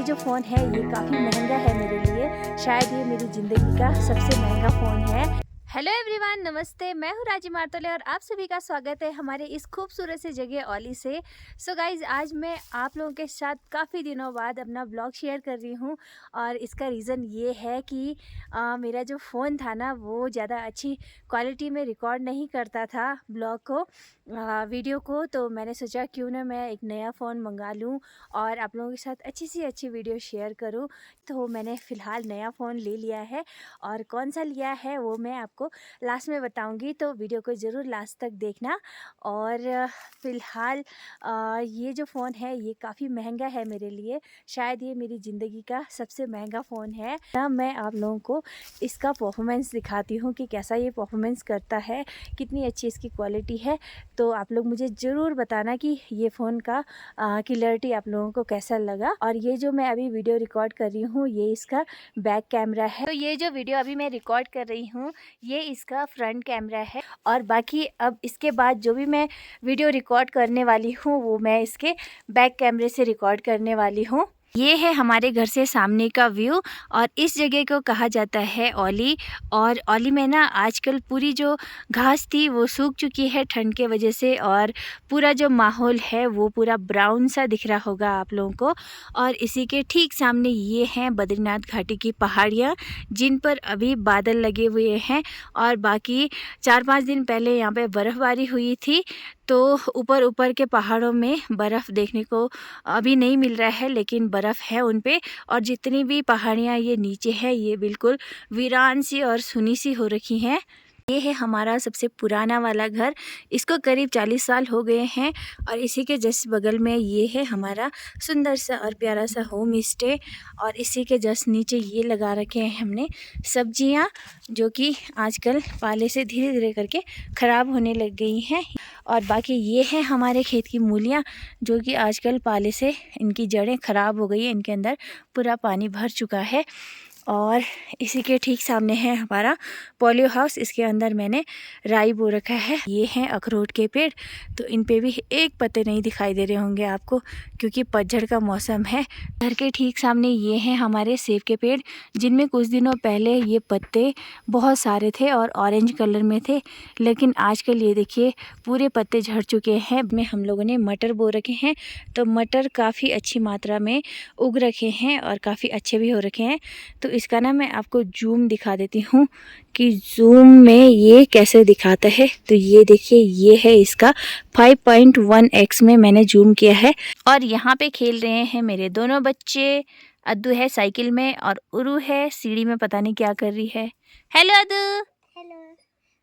जो फ़ोन है ये काफ़ी महंगा है मेरे लिए। शायद ये मेरी ज़िंदगी का सबसे महंगा फ़ोन है। हेलो एवरीवन, नमस्ते। मैं हूँ राजी मार्तोले और आप सभी का स्वागत है हमारे इस खूबसूरत से जगह ओली से। सो गाइज़, आज मैं आप लोगों के साथ काफ़ी दिनों बाद अपना ब्लॉग शेयर कर रही हूँ और इसका रीज़न ये है कि मेरा जो फ़ोन था ना वो ज़्यादा अच्छी क्वालिटी में रिकॉर्ड नहीं करता था ब्लॉग को, वीडियो को। तो मैंने सोचा क्यों ना मैं एक नया फ़ोन मंगा लूँ और आप लोगों के साथ अच्छी सी अच्छी वीडियो शेयर करूँ। तो मैंने फ़िलहाल नया फ़ोन ले लिया है और कौन सा लिया है वो मैं आपको लास्ट में बताऊंगी, तो वीडियो को ज़रूर लास्ट तक देखना। और फ़िलहाल ये जो फ़ोन है ये काफ़ी महंगा है मेरे लिए। शायद ये मेरी ज़िंदगी का सबसे महंगा फ़ोन है। ना मैं आप लोगों को इसका परफॉर्मेंस दिखाती हूँ कि कैसा ये परफॉर्मेंस करता है, कितनी अच्छी इसकी क्वालिटी है। तो आप लोग मुझे ज़रूर बताना कि ये फ़ोन का क्लियरिटी आप लोगों को कैसा लगा। और ये जो मैं अभी वीडियो रिकॉर्ड कर रही हूँ ये इसका बैक कैमरा है। तो ये जो वीडियो अभी मैं रिकॉर्ड कर रही हूँ ये इसका फ्रंट कैमरा है। और बाकी अब इसके बाद जो भी मैं वीडियो रिकॉर्ड करने वाली हूँ वो मैं इसके बैक कैमरे से रिकॉर्ड करने वाली हूँ। ये है हमारे घर से सामने का व्यू और इस जगह को कहा जाता है ओली। और ओली में ना आजकल पूरी जो घास थी वो सूख चुकी है ठंड के वजह से और पूरा जो माहौल है वो पूरा ब्राउन सा दिख रहा होगा आप लोगों को। और इसी के ठीक सामने ये हैं बद्रीनाथ घाटी की पहाड़ियाँ जिन पर अभी बादल लगे हुए हैं। और बाकी 4-5 दिन पहले यहाँ पे बर्फ़बारी हुई थी, तो ऊपर ऊपर के पहाड़ों में बर्फ़ देखने को अभी नहीं मिल रहा है, लेकिन बर्फ़ है उन पे। और जितनी भी पहाड़ियाँ ये नीचे है ये बिल्कुल वीरान सी और सुनी सी हो रखी हैं। ये है हमारा सबसे पुराना वाला घर, इसको करीब 40 साल हो गए हैं। और इसी के जस्ट बगल में ये है हमारा सुंदर सा और प्यारा सा होम स्टे। और इसी के जस्ट नीचे ये लगा रखे हैं हमने सब्जियां, जो कि आजकल पाले से धीरे धीरे करके ख़राब होने लग गई हैं। और बाकी ये है हमारे खेत की मूलियां, जो कि आजकल पाले से इनकी जड़ें ख़राब हो गई हैं, इनके अंदर पूरा पानी भर चुका है। और इसी के ठीक सामने है हमारा पॉलियो हाउस, इसके अंदर मैंने राई बो रखा है। ये हैं अखरोट के पेड़, तो इन पे भी एक पत्ते नहीं दिखाई दे रहे होंगे आपको क्योंकि पतझड़ का मौसम है। घर के ठीक सामने ये हैं हमारे सेब के पेड़, जिनमें कुछ दिनों पहले ये पत्ते बहुत सारे थे और ऑरेंज कलर में थे, लेकिन आजकल ये देखिए पूरे पत्ते झड़ चुके हैं। में हम लोगों ने मटर बो रखे हैं, तो मटर काफ़ी अच्छी मात्रा में उग रखे हैं और काफ़ी अच्छे भी हो रखे हैं। तो इसका ना मैं आपको जूम दिखा देती हूँ कि जूम में ये कैसे दिखाता है। तो ये देखिए ये है इसका 5.1x में मैंने जूम किया है। और यहाँ पे खेल रहे हैं मेरे दोनों बच्चे। अद्दू है साइकिल में और उरू है सीढ़ी में, पता नहीं क्या कर रही है। हेलो अद्दू। हेलो।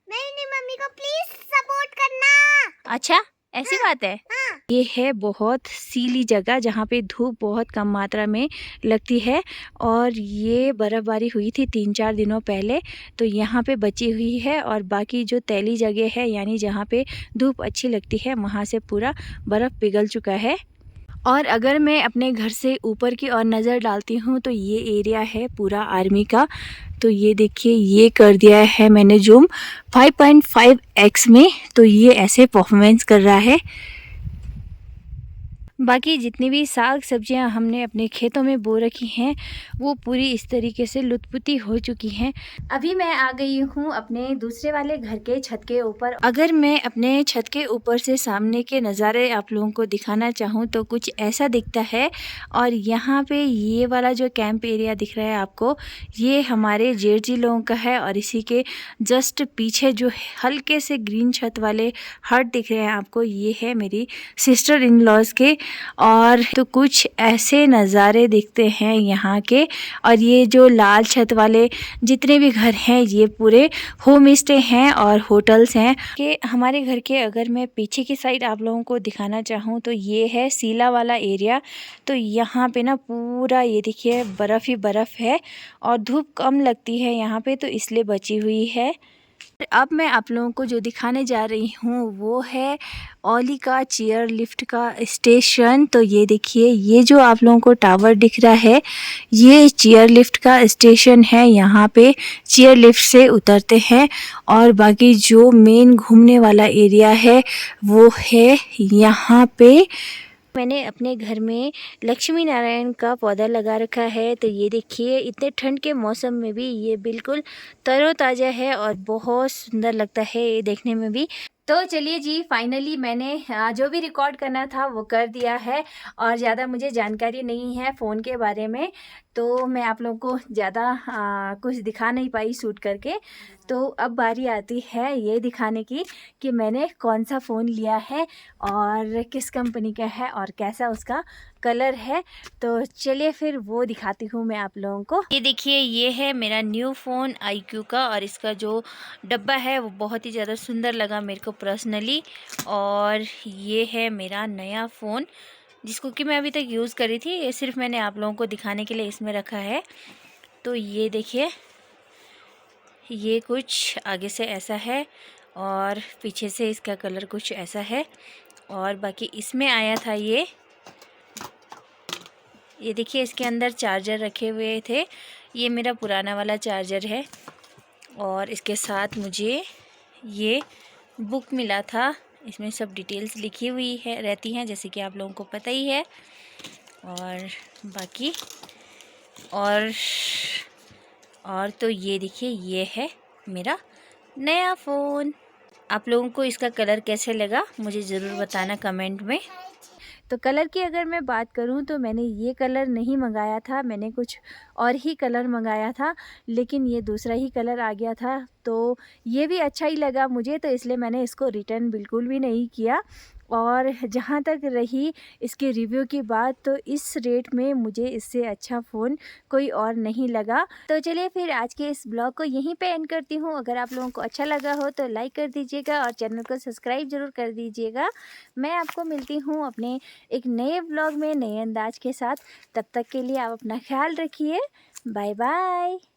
मेरी मम्मी को प्लीज सपोर्ट करना। अच्छा, ऐसी बात है। ये है बहुत सीली जगह जहाँ पे धूप बहुत कम मात्रा में लगती है। और ये बर्फ़बारी हुई थी 3-4 दिनों पहले, तो यहाँ पे बची हुई है। और बाकी जो तैली जगह है यानी जहाँ पे धूप अच्छी लगती है वहाँ से पूरा बर्फ़ पिघल चुका है। और अगर मैं अपने घर से ऊपर की ओर नज़र डालती हूँ तो ये एरिया है पूरा आर्मी का। तो ये देखिए ये कर दिया है मैंने जूम 5.5x में, तो ये ऐसे परफॉर्मेंस कर रहा है। बाकी जितनी भी साग सब्जियां हमने अपने खेतों में बो रखी हैं वो पूरी इस तरीके से लुत्फुती हो चुकी हैं। अभी मैं आ गई हूँ अपने दूसरे वाले घर के छत के ऊपर। अगर मैं अपने छत के ऊपर से सामने के नज़ारे आप लोगों को दिखाना चाहूँ तो कुछ ऐसा दिखता है। और यहाँ पे ये वाला जो कैंप एरिया दिख रहा है आपको, ये हमारे जेठ जी लोगों का है। और इसी के जस्ट पीछे जो हल्के से ग्रीन छत वाले हट दिख रहे हैं आपको, ये है मेरी सिस्टर इन लॉज के। और तो कुछ ऐसे नज़ारे दिखते हैं यहाँ के। और ये जो लाल छत वाले जितने भी घर हैं ये पूरे होम स्टे हैं और होटल्स हैं। कि हमारे घर के अगर मैं पीछे की साइड आप लोगों को दिखाना चाहूँ तो ये है सीला वाला एरिया। तो यहाँ पे ना पूरा ये देखिए बर्फ़ ही बर्फ़ है और धूप कम लगती है यहाँ पे, तो इसलिए बची हुई है। अब मैं आप लोगों को जो दिखाने जा रही हूँ वो है ओली का चेयर लिफ्ट का स्टेशन। तो ये देखिए ये जो आप लोगों को टावर दिख रहा है ये चेयर लिफ्ट का स्टेशन है। यहाँ पे चेयर लिफ्ट से उतरते हैं। और बाकी जो मेन घूमने वाला एरिया है वो है यहाँ पे मैंने अपने घर में लक्ष्मी नारायण का पौधा लगा रखा है। तो ये देखिए इतने ठंड के मौसम में भी ये बिल्कुल तरोताज़ा है और बहुत सुंदर लगता है ये देखने में भी। तो चलिए जी, फाइनली मैंने जो भी रिकॉर्ड करना था वो कर दिया है और ज़्यादा मुझे जानकारी नहीं है फ़ोन के बारे में, तो मैं आप लोगों को ज़्यादा कुछ दिखा नहीं पाई शूट करके। तो अब बारी आती है ये दिखाने की कि मैंने कौन सा फ़ोन लिया है और किस कंपनी का है और कैसा उसका कलर है। तो चलिए फिर वो दिखाती हूँ मैं आप लोगों को। ये देखिए, ये है मेरा न्यू फ़ोन iQOO का और इसका जो डब्बा है वो बहुत ही ज़्यादा सुंदर लगा मेरे को पर्सनली। और ये है मेरा नया फ़ोन जिसको कि मैं अभी तक यूज़ करी थी, ये सिर्फ मैंने आप लोगों को दिखाने के लिए इसमें रखा है। तो ये देखिए, ये कुछ आगे से ऐसा है और पीछे से इसका कलर कुछ ऐसा है। और बाकी इसमें आया था ये देखिए, इसके अंदर चार्जर रखे हुए थे। ये मेरा पुराना वाला चार्जर है और इसके साथ मुझे ये बुक मिला था। इसमें सब डिटेल्स लिखी हुई है रहती हैं, जैसे कि आप लोगों को पता ही है। और बाकी और तो ये देखिए, ये है मेरा नया फ़ोन। आप लोगों को इसका कलर कैसे लगा मुझे ज़रूर बताना कमेंट में। तो कलर की अगर मैं बात करूं तो मैंने ये कलर नहीं मंगाया था, मैंने कुछ और ही कलर मंगाया था, लेकिन ये दूसरा ही कलर आ गया था। तो ये भी अच्छा ही लगा मुझे, तो इसलिए मैंने इसको रिटर्न बिल्कुल भी नहीं किया। और जहाँ तक रही इसके रिव्यू की बात, तो इस रेट में मुझे इससे अच्छा फ़ोन कोई और नहीं लगा। तो चलिए फिर आज के इस ब्लॉग को यहीं पे एंड करती हूँ। अगर आप लोगों को अच्छा लगा हो तो लाइक कर दीजिएगा और चैनल को सब्सक्राइब ज़रूर कर दीजिएगा। मैं आपको मिलती हूँ अपने एक नए ब्लॉग में नए अंदाज के साथ। तब तक के लिए आप अपना ख्याल रखिए। Bye bye.